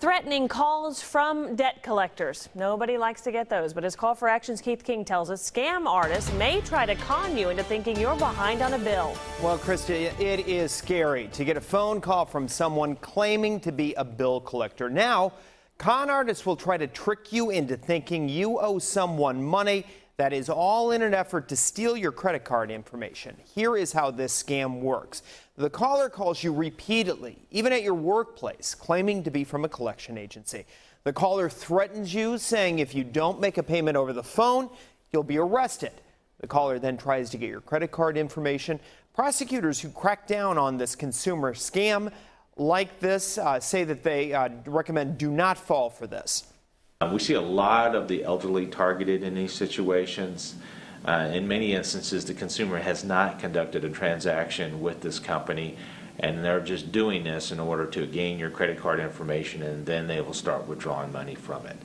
Threatening calls from debt collectors. Nobody likes to get those, but as Call for Action's Keith King tells us, scam artists may try to con you into thinking you're behind on a bill. Well, Krista, it is scary to get a phone call from someone claiming to be a bill collector. Now, con artists will try to trick you into thinking you owe someone money. That is all in an effort to steal your credit card information. Here is how this scam works. The caller calls you repeatedly, even at your workplace, claiming to be from a collection agency. The caller threatens you, saying if you don't make a payment over the phone, you'll be arrested. The caller then tries to get your credit card information. Prosecutors who crack down on this consumer scam like this say that they recommend do not fall for this. We see a lot of the elderly targeted in these situations. In many instances, the consumer has not conducted a transaction with this company, and they're just doing this in order to gain your credit card information, and then they will start withdrawing money from it.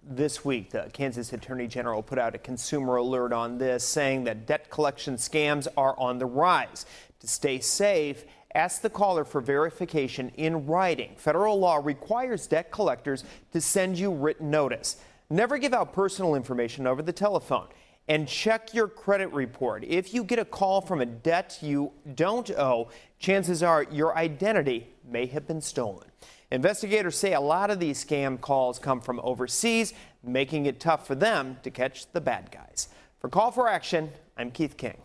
This week, the Kansas Attorney General put out a consumer alert on this, saying that debt collection scams are on the rise. To stay safe, ask the caller for verification in writing. Federal law requires debt collectors to send you written notice. Never give out personal information over the telephone. And check your credit report. If you get a call from a debt you don't owe, chances are your identity may have been stolen. Investigators say a lot of these scam calls come from overseas, making it tough for them to catch the bad guys. For Call for Action, I'm Keith King.